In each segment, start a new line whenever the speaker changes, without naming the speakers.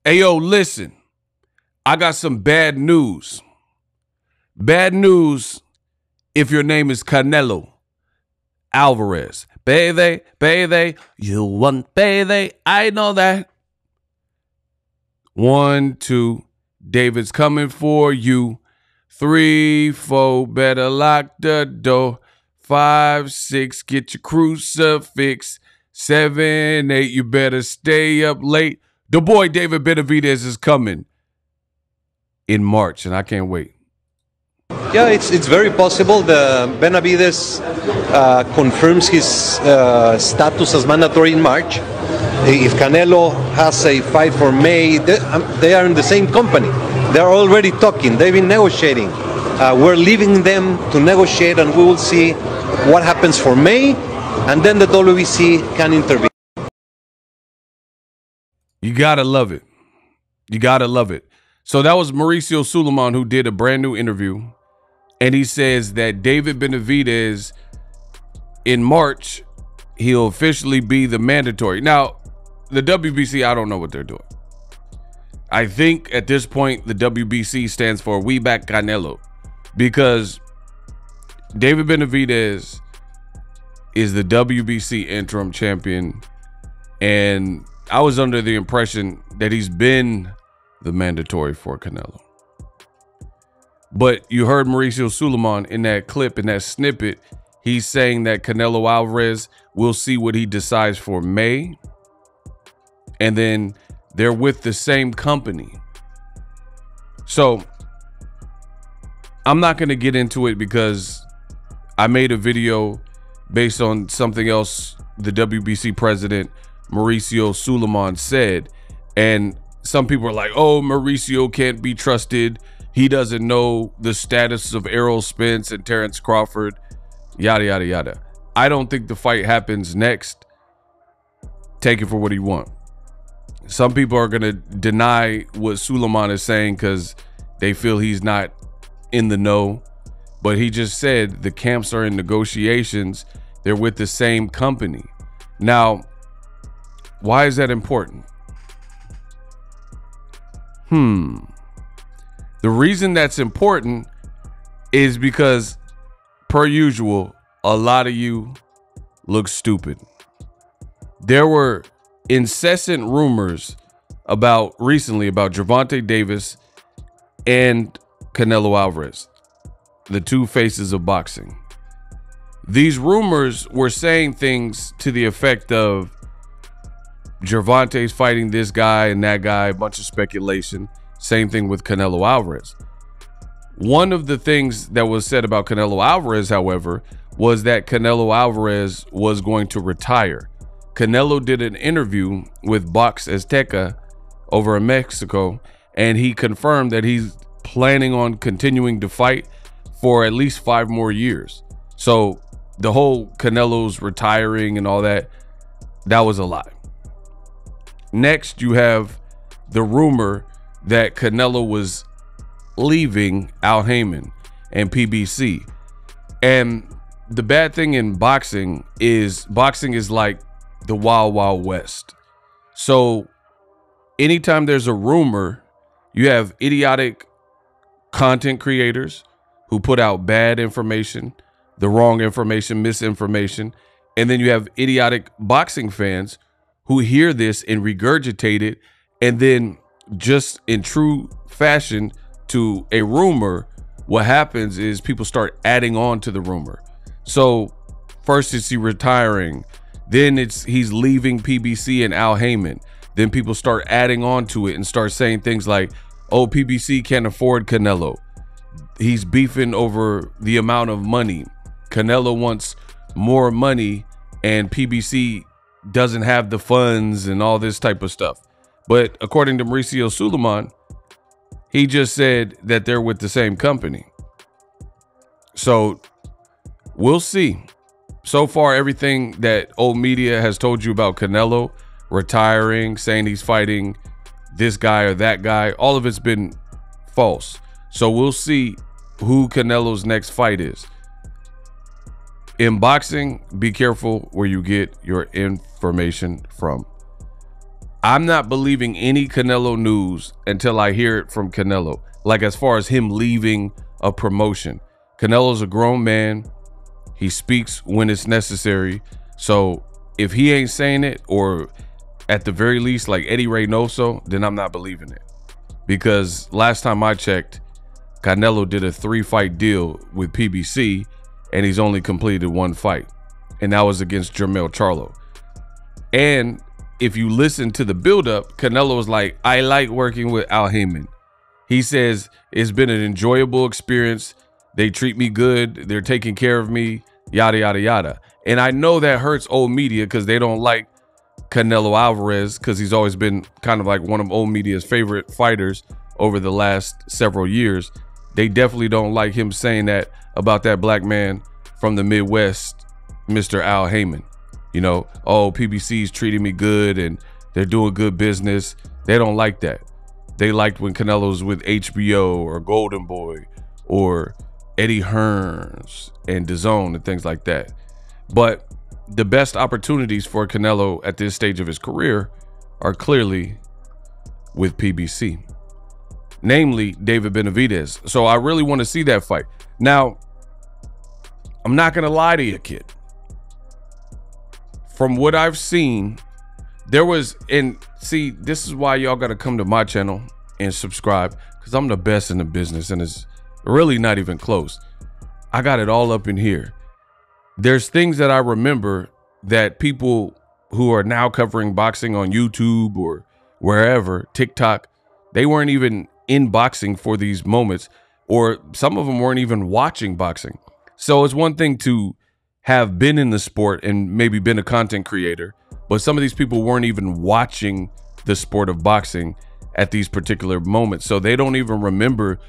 Hey, yo, listen. I got some bad news. Bad news if your name is Canelo Alvarez. Baby, you want baby. I know that. 1, 2, David's coming for you. 3, 4, better lock the door. 5, 6, get your crucifix. 7, 8, you better stay up late. The boy David Benavidez is coming in March, and I can't wait.
Yeah, it's very possible. The Benavidez confirms his status as mandatory in March. If Canelo has a fight for May, they are in the same company. They're already talking. They've been negotiating. We're leaving them to negotiate, and we will see what happens for May, and then the WBC can intervene.
You gotta love it. You gotta love it. So that was Mauricio Sulaiman, who did a brand new interview, and he says that David Benavidez in March, he'll officially be the mandatory. Now, the WBC, I don't know what they're doing. I think at this point, the WBC stands for We Back Canelo, because David Benavidez is the WBC interim champion, and I was under the impression that he's been the mandatory for Canelo. But you heard Mauricio Sulaiman in that clip, in that snippet, he's saying that Canelo Alvarez, will see what he decides for May, and then they're with the same company. So I'm not going to get into it because I made a video based on something else the WBC president Mauricio Sulaiman said, and some people are like, oh, Mauricio can't be trusted. He doesn't know the status of Errol Spence and Terrence Crawford, yada, yada, yada. I don't think the fight happens next. Take it for what you want. Some people are going to deny what Sulaiman is saying because they feel he's not in the know. But he just said the camps are in negotiations. They're with the same company. Now, why is that important? The reason that's important is because, per usual, a lot of you look stupid. There were incessant rumors recently about Gervonta Davis and Canelo Alvarez, the two faces of boxing. These rumors were saying things to the effect of Gervonta's fighting this guy and that guy, a bunch of speculation. Same thing with Canelo Alvarez. One of the things that was said about Canelo Alvarez, however, was that Canelo Alvarez was going to retire. Canelo did an interview with Box Azteca over in Mexico, and he confirmed that he's planning on continuing to fight for at least 5 more years. So the whole Canelo's retiring and all that, that was a lie. Next, you have the rumor that Canelo was leaving Al Haymon and PBC. And the bad thing in boxing is like the Wild Wild West. So anytime there's a rumor, you have idiotic content creators who put out bad information, the wrong information, misinformation, and then you have idiotic boxing fans who hear this and regurgitate it, and then just in true fashion to a rumor, what happens is people start adding on to the rumor. So first it's he retiring, then it's he's leaving PBC and Al Haymon. Then people start adding on to it and start saying things like, oh, PBC can't afford Canelo. He's beefing over the amount of money. Canelo wants more money and PBC doesn't have the funds and all this type of stuff. But according to Mauricio Sulaiman, he just said that they're with the same company. So we'll see. So far, everything that old media has told you about Canelo retiring, saying he's fighting this guy or that guy, all of it's been false. So we'll see who Canelo's next fight is. In boxing, be careful where you get your information from. I'm not believing any Canelo news until I hear it from Canelo. Like, as far as him leaving a promotion. Canelo's a grown man. He speaks when it's necessary. So if he ain't saying it, or at the very least like Eddie Reynoso, then I'm not believing it. Because last time I checked, Canelo did a 3-fight deal with PBC, and he's only completed 1 fight. And that was against Jermell Charlo. And if you listen to the buildup, Canelo was like, I like working with Al Heyman. He says, it's been an enjoyable experience. They treat me good. They're taking care of me, yada, yada, yada. And I know that hurts old media because they don't like Canelo Alvarez, because he's always been kind of like one of old media's favorite fighters over the last several years. They definitely don't like him saying that about that black man from the Midwest, Mr. Al Heyman. You know, oh, PBC's treating me good and they're doing good business. They don't like that. They liked when Canelo's with HBO or Golden Boy or Eddie Hearns and DAZN and things like that. But the best opportunities for Canelo at this stage of his career are clearly with PBC, namely David Benavidez. So I really want to see that fight. Now, I'm not going to lie to you, kid. From what I've seen, there was, and see, this is why y'all got to come to my channel and subscribe, because I'm the best in the business, and it's really not even close. I got it all up in here. There's things that I remember that people who are now covering boxing on YouTube or wherever, TikTok, they weren't even in boxing for these moments, or some of them weren't even watching boxing. So it's one thing to have been in the sport and maybe been a content creator, but some of these people weren't even watching the sport of boxing at these particular moments. So they don't even remember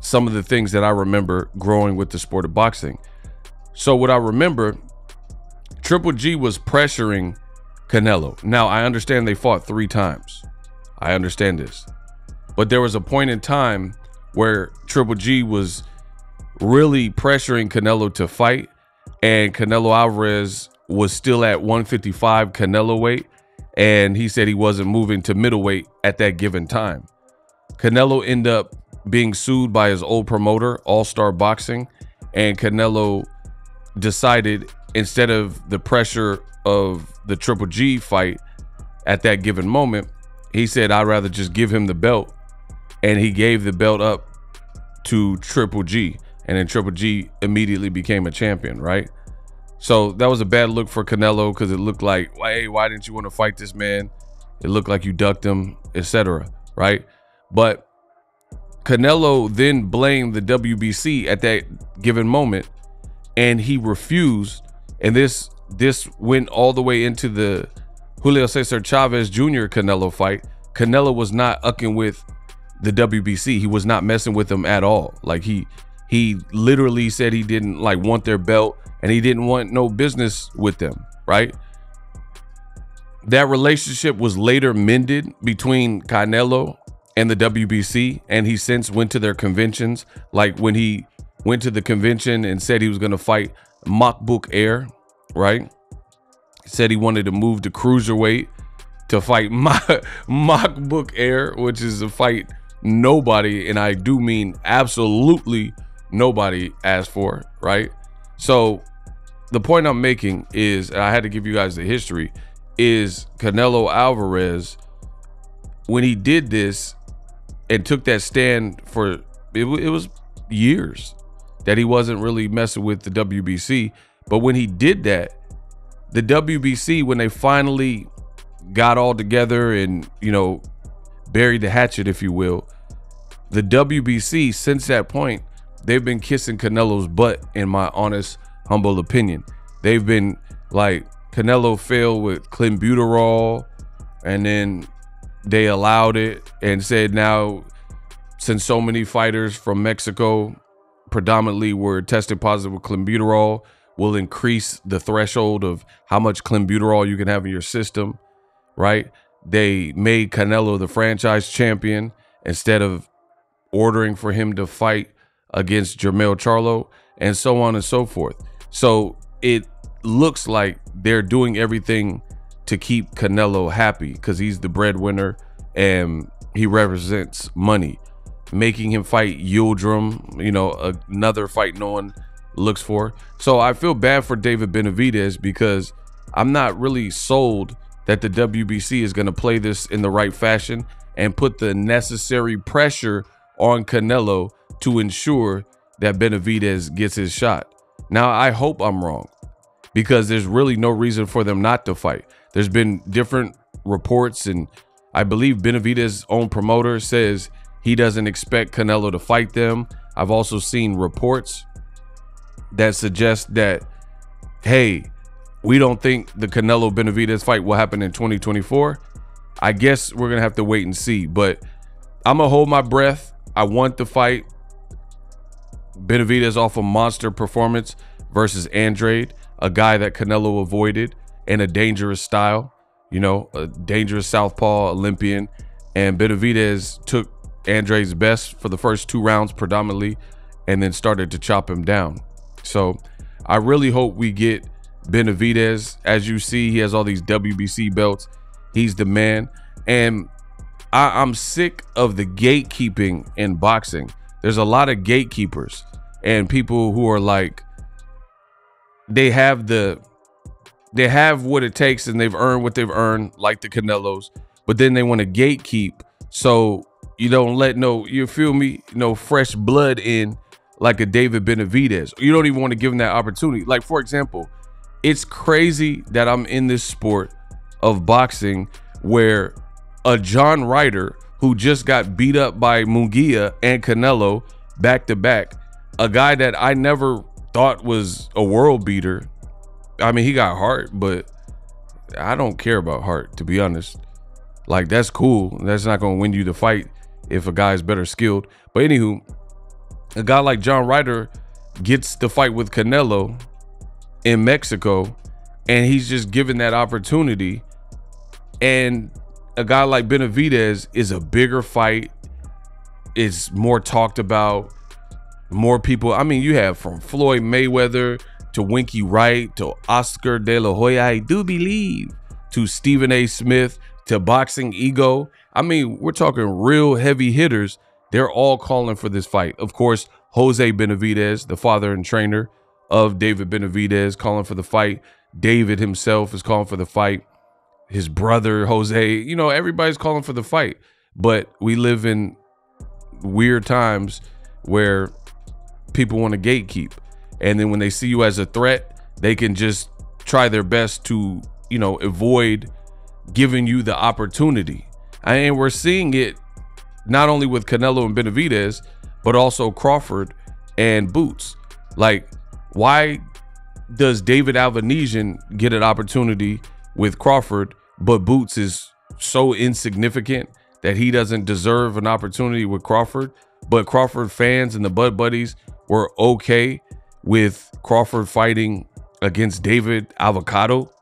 some of the things that I remember growing with the sport of boxing. So what I remember, Triple G was pressuring Canelo. Now, I understand they fought 3 times. I understand this. But there was a point in time where Triple G was really pressuring Canelo to fight, and Canelo Alvarez was still at 155 Canelo weight, and he said he wasn't moving to middleweight at that given time. Canelo ended up being sued by his old promoter, All Star Boxing, and Canelo decided, instead of the pressure of the Triple G fight at that given moment, he said, I'd rather just give him the belt, and he gave the belt up to Triple G, and then Triple G immediately became a champion, right? So that was a bad look for Canelo, because it looked like, hey, why didn't you want to fight this man? It looked like you ducked him, etc., right? But Canelo then blamed the WBC at that given moment, and he refused. And this went all the way into the Julio Cesar Chavez Jr. Canelo fight. Canelo was not ucking with the WBC. He was not messing with them at all. Like, he literally said he didn't like want their belt, and he didn't want no business with them, right? That relationship was later mended between Canelo and the WBC, and he since went to their conventions. Like when he went to the convention and said he was going to fight Makbouk Air, right? He said he wanted to move to cruiserweight to fight Makbouk Air, which is a fight nobody, and I do mean absolutely nobody, asked for, right? So the point I'm making is, and I had to give you guys the history, is Canelo Alvarez, when he did this and took that stand for, it was years that he wasn't really messing with the WBC. But when he did that, the WBC, when they finally got all together and, you know, buried the hatchet, if you will, the WBC, since that point, they've been kissing Canelo's butt, in my honest, humble opinion. They've been like, Canelo failed with clenbuterol, and then they allowed it and said, now, since so many fighters from Mexico predominantly were tested positive with clenbuterol, will increase the threshold of how much clenbuterol you can have in your system, right? They made Canelo the franchise champion instead of ordering for him to fight against Jermell Charlo, and so on and so forth. So it looks like they're doing everything to keep Canelo happy because he's the breadwinner and he represents money. Making him fight Yildirim, you know, another fight no one looks for. So I feel bad for David Benavidez because I'm not really sold that the WBC is going to play this in the right fashion and put the necessary pressure on Canelo to ensure that Benavidez gets his shot. Now, I hope I'm wrong because there's really no reason for them not to fight. There's been different reports, and I believe Benavidez's own promoter says he doesn't expect Canelo to fight them. I've also seen reports that suggest that, hey, we don't think the Canelo Benavidez fight will happen in 2024. I guess we're going to have to wait and see, but I'm going to hold my breath. I want the fight. Benavidez off a monster performance versus Andrade, a guy that Canelo avoided in a dangerous style, you know, a dangerous southpaw Olympian. And Benavidez took Andrade's best for the first 2 rounds predominantly and then started to chop him down. So I really hope we get Benavidez. As you see, he has all these WBC belts. He's the man. And I'm sick of the gatekeeping in boxing. There's a lot of gatekeepers and people who are like, they have what it takes and they've earned what they've earned, like the Canelos, but then they want to gatekeep. So you don't let you feel me, no fresh blood in like a David Benavidez. You don't even want to give him that opportunity. Like, for example, it's crazy that I'm in this sport of boxing where a John Ryder who just got beat up by Munguia and Canelo back to back, a guy that I never thought was a world beater. I mean, he got heart, but I don't care about heart, to be honest. Like, that's cool. That's not going to win you the fight if a guy's better skilled. But anywho, a guy like John Ryder gets the fight with Canelo in Mexico, and he's just given that opportunity. And a guy like Benavidez is a bigger fight. It's more talked about. More people. I mean, you have from Floyd Mayweather to Winky Wright to Oscar De La Hoya, I do believe, to Stephen A. Smith to Boxing Ego. I mean, we're talking real heavy hitters. They're all calling for this fight. Of course, Jose Benavidez, the father and trainer of David Benavidez, calling for the fight. David himself is calling for the fight. His brother, Jose, you know, everybody's calling for the fight. But we live in weird times where people want to gatekeep. And then when they see you as a threat, they can just try their best to, you know, avoid giving you the opportunity. And we're seeing it not only with Canelo and Benavidez, but also Crawford and Boots. Like, why does David Alvanesian get an opportunity with Crawford, but Boots is so insignificant that he doesn't deserve an opportunity with Crawford? But Crawford fans and the Bud Buddies were okay with Crawford fighting against David Avocado.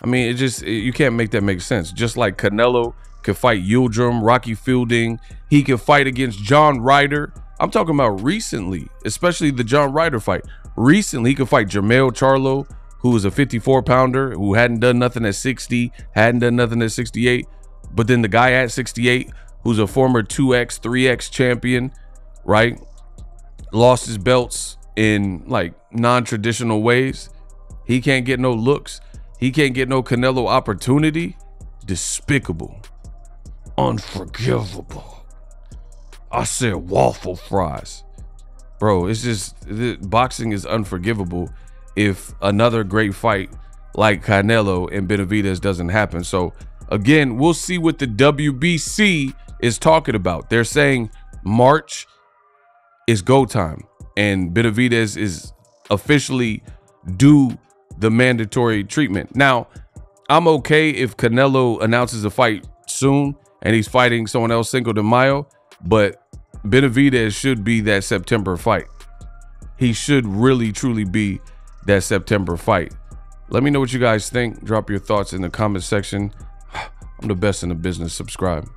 I mean, you can't make that make sense. Just like Canelo could fight Yildirim, Rocky Fielding, he could fight against John Ryder. I'm talking about recently, especially the John Ryder fight. Recently, he could fight Jermell Charlo, who was a 54-pounder, who hadn't done nothing at 60, hadn't done nothing at 68. But then the guy at 68, who's a former 2X, 3X champion, right? Lost his belts in like non-traditional ways. He can't get no looks. He can't get no Canelo opportunity. Despicable. Unforgivable. I said waffle fries. Bro, it's just, boxing is unforgivable if another great fight like Canelo and Benavidez doesn't happen. So again, we'll see what the WBC is talking about. They're saying March is go time, and Benavidez is officially due the mandatory treatment. Now, I'm okay if Canelo announces a fight soon and he's fighting someone else Cinco de Mayo, but Benavidez should be that September fight. He should really, truly be that September fight. Let me know what you guys think. Drop your thoughts in the comment section. I'm the best in the business. Subscribe.